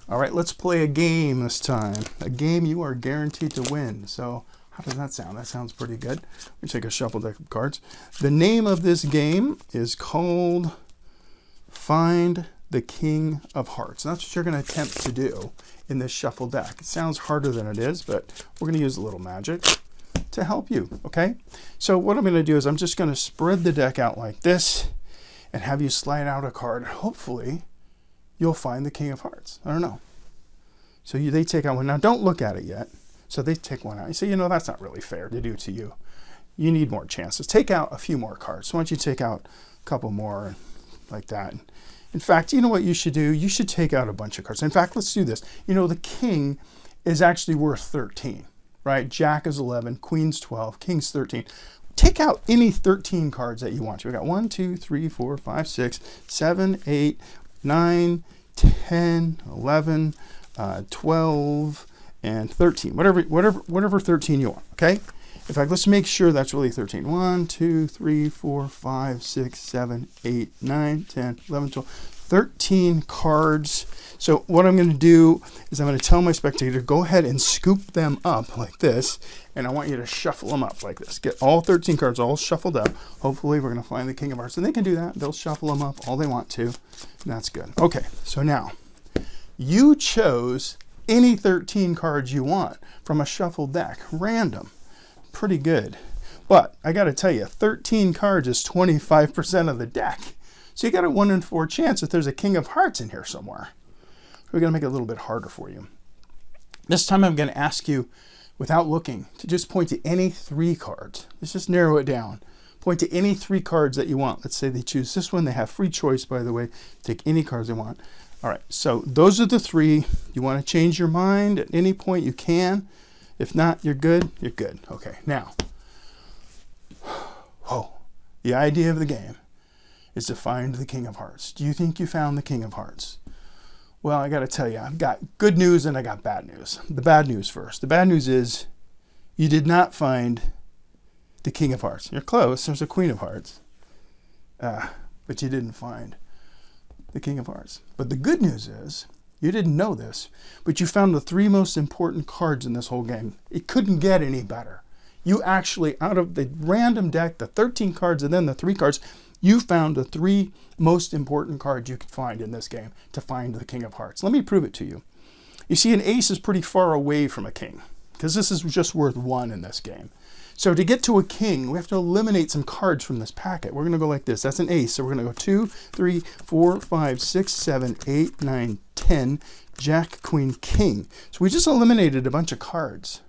All right, let's play a game this time. A game you are guaranteed to win. So how does that sound? That sounds pretty good. We take a shuffle deck of cards. The name of this game is called Find the King of Hearts. And that's what you're going to attempt to do in this shuffle deck. It sounds harder than it is, but we're going to use a little magic to help you, okay? So what I'm going to do is I'm just going to spread the deck out like this and have you slide out a card. Hopefully, you'll find the King of Hearts. I don't know. So they take out one. Now, don't look at it yet. So they take one out. You say, you know, that's not really fair to do to you. You need more chances. Take out a few more cards. So why don't you take out a couple more like that. In fact, you know what you should do? You should take out a bunch of cards. In fact, let's do this. You know, the king is actually worth 13, right? Jack is 11, queen's 12, king's 13. Take out any 13 cards that you want to. We got 1, 2, 3, 4, 5, 6, 7, 8, 9, 10, 11, 12, and 13. Whatever 13 you want, okay? In fact, let's make sure that's really 13. 1, 2, 3, 4, 5, 6, 7, 8, 9, 10, 11, 12. 13 cards. So what I'm going to do is I'm going to tell my spectator, go ahead and scoop them up like this, and I want you to shuffle them up like this. Get all 13 cards all shuffled up. Hopefully we're going to find the King of Hearts. And they can do that. They'll shuffle them up all they want to, and that's good. Okay, so now you chose any 13 cards you want from a shuffled deck, random. Pretty good. But I got to tell you, 13 cards is 25% of the deck. So you got a 1 in 4 chance that there's a King of Hearts in here somewhere. We're going to make it a little bit harder for you. This time I'm going to ask you, without looking, to just point to any 3 cards. Let's just narrow it down. Point to any 3 cards that you want. Let's say they choose this one. They have free choice, by the way. Take any cards they want. All right, so those are the 3. You want to change your mind at any point, you can. If not, you're good. You're good. Okay, now, the idea of the game is to find the King of Hearts. Do you think you found the King of Hearts? Well, I got to tell you, I've got good news and I got bad news. The bad news first. The bad news is you did not find the King of Hearts. You're close. There's a Queen of Hearts. But you didn't find the King of Hearts. But the good news is you didn't know this, but you found the 3 most important cards in this whole game. It couldn't get any better. You actually, out of the random deck, the 13 cards and then the 3 cards, you found the 3 most important cards you could find in this game to find the King of Hearts. Let me prove it to you. You see, an ace is pretty far away from a king, because this is just worth 1 in this game. So to get to a king, we have to eliminate some cards from this packet. We're going to go like this. That's an ace. So we're going to go 2, 3, 4, 5, 6, 7, 8, 9, 10, Jack, Queen, King. So we just eliminated a bunch of cards.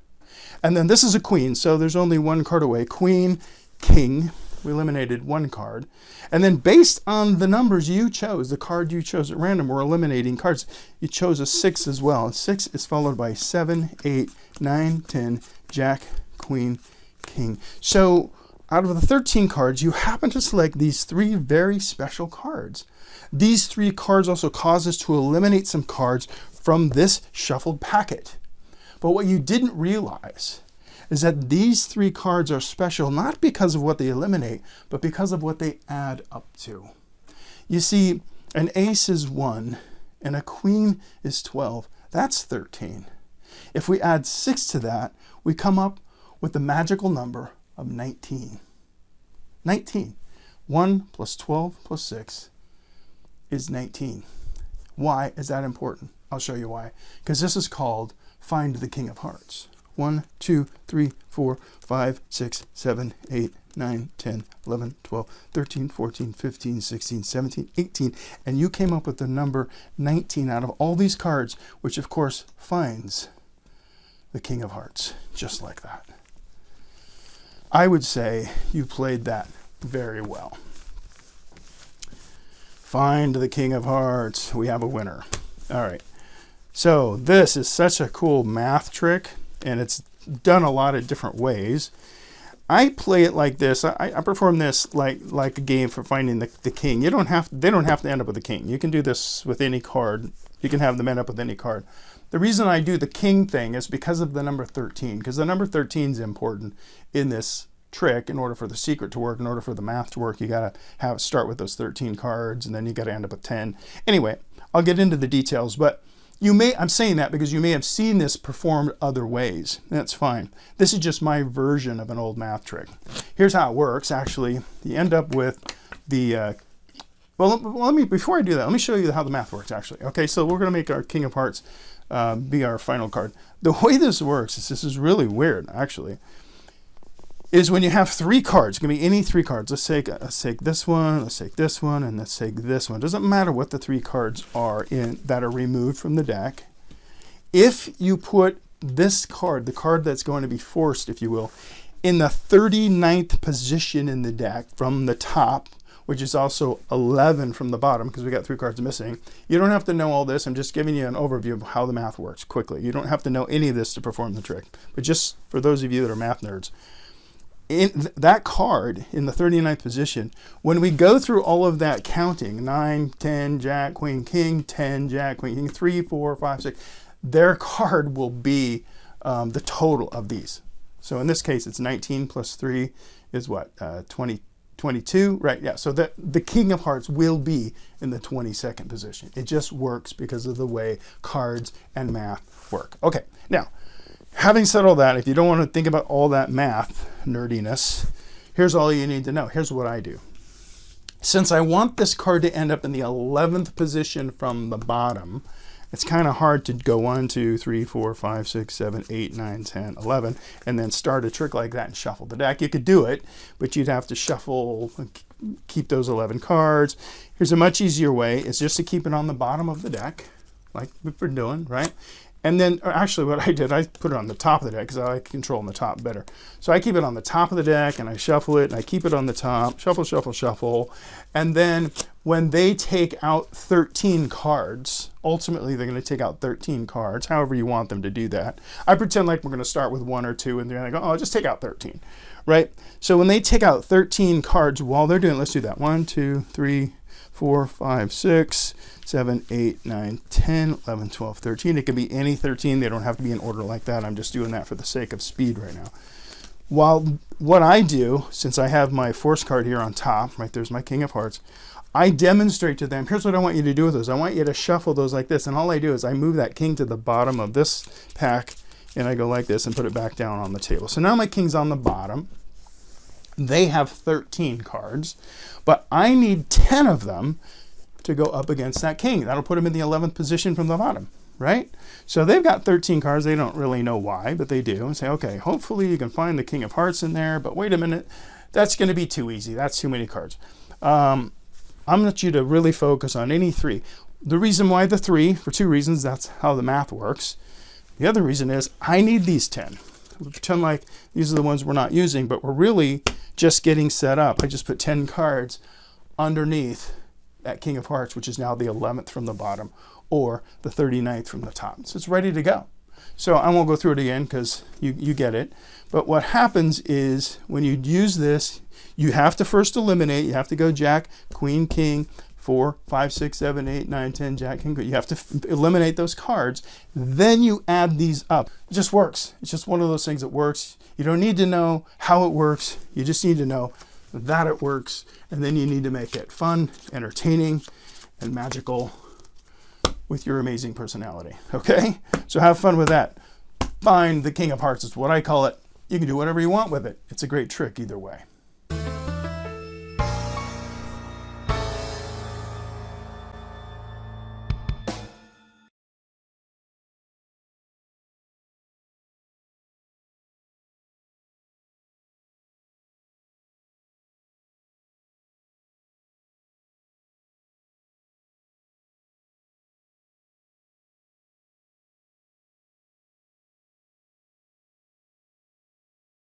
And then this is a queen, so there's only 1 card away. Queen, King. We eliminated 1 card. And then based on the numbers you chose, the card you chose at random, we're eliminating cards. You chose a 6 as well. 6 is followed by 7, 8, 9, 10, Jack, Queen, King. So out of the 13 cards, you happen to select these 3 very special cards. These 3 cards also cause us to eliminate some cards from this shuffled packet. But what you didn't realize is that these 3 cards are special not because of what they eliminate, but because of what they add up to. You see, an ace is 1 and a queen is 12. That's 13. If we add 6 to that, we come up with the magical number of 19. 19. 1 plus 12 plus 6 is 19. Why is that important? I'll show you why. Because this is called Find the King of Hearts. 1, 2, 3, 4, 5, 6, 7, 8, 9, 10, 11, 12, 13, 14, 15, 16, 17, 18. And you came up with the number 19 out of all these cards, which of course finds the King of Hearts, just like that. I would say you played that very well. Find the King of Hearts. We have a winner. All right. So this is such a cool math trick, and it's done a lot of different ways. I play it like this. I perform this like a game for finding the king. They don't have to end up with a king. You can do this with any card. You can have them end up with any card. The reason I do the king thing is because of the number 13, because the number 13 is important in this trick. In order for the secret to work, in order for the math to work, you got to start with those 13 cards, and then you got to end up with 10. Anyway, I'll get into the details, but I'm saying that because you may have seen this performed other ways. That's fine. This is just my version of an old math trick. Here's how it works. Actually, you end up with the, before I do that, let me show you how the math works actually. Okay, so we're gonna make our King of Hearts be our final card. The way this works is, this is really weird actually, is when you have 3 cards, it can be any 3 cards. Let's take this one, let's take this one, and let's take this one. It doesn't matter what the 3 cards are that are removed from the deck. If you put this card, the card that's going to be forced, if you will, in the 39th position in the deck from the top, which is also 11 from the bottom because we got 3 cards missing. You don't have to know all this. I'm just giving you an overview of how the math works quickly. You don't have to know any of this to perform the trick. But just for those of you that are math nerds, in that card in the 39th position, when we go through all of that counting, 9, 10, Jack, Queen, King, 10, Jack, Queen, King, 3, 4, 5, 6, their card will be the total of these. So in this case, it's 19 plus 3 is what? 22, right? Yeah, so the King of Hearts will be in the 22nd position. It just works because of the way cards and math work. Okay, now, having said all that, if you don't want to think about all that math nerdiness, here's all you need to know. Here's what I do. Since I want this card to end up in the 11th position from the bottom, it's kind of hard to go 1, 2, 3, 4, 5, 6, 7, 8, 9, 10, 11, and then start a trick like that and shuffle the deck. You could do it, but you'd have to shuffle, keep those 11 cards. Here's a much easier way. It's just to keep it on the bottom of the deck, like we've been doing, right? And then, actually what I did, I put it on the top of the deck because I like controlling the top better. So I keep it on the top of the deck and I shuffle it and I keep it on the top, shuffle, shuffle, shuffle. And then when they take out 13 cards, ultimately they're going to take out 13 cards, however you want them to do that. I pretend like we're going to start with 1 or 2 and they're going to go, oh, just take out 13, right? So when they take out 13 cards while they're doing, let's do that. 1, 2, 3, 4, 5, 6, 7, 8, 9, 10, 11, 12, 13. It can be any 13. They don't have to be in order like that. I'm just doing that for the sake of speed right now. While what I do, since I have my force card here on top, right, there's my King of Hearts, I demonstrate to them, here's what I want you to do with those. I want you to shuffle those like this. And all I do is I move that king to the bottom of this pack and I go like this and put it back down on the table. So now my king's on the bottom. They have 13 cards, but I need 10 of them to go up against that king. That'll put them in the 11th position from the bottom, right? So they've got 13 cards. They don't really know why, but they do. And say, okay, hopefully you can find the King of Hearts in there, but wait a minute, that's going to be too easy. That's too many cards. I want you to really focus on any 3. The reason why the 3, for 2 reasons, that's how the math works. The other reason is I need these 10. We pretend like these are the ones we're not using, but we're really just getting set up. I just put 10 cards underneath that King of Hearts, which is now the 11th from the bottom, or the 39th from the top. So it's ready to go. So I won't go through it again because you get it. But what happens is when you use this, you have to first eliminate. You have to go Jack, Queen, King, 4, 5, 6, 7, 8, 9, 10, Jack, King, Queen. You have to eliminate those cards. Then you add these up. It just works. It's just one of those things that works. You don't need to know how it works. You just need to know that it works. And then you need to make it fun, entertaining, and magical with your amazing personality. Okay? So have fun with that. Find the King of Hearts is what I call it. You can do whatever you want with it. It's a great trick either way.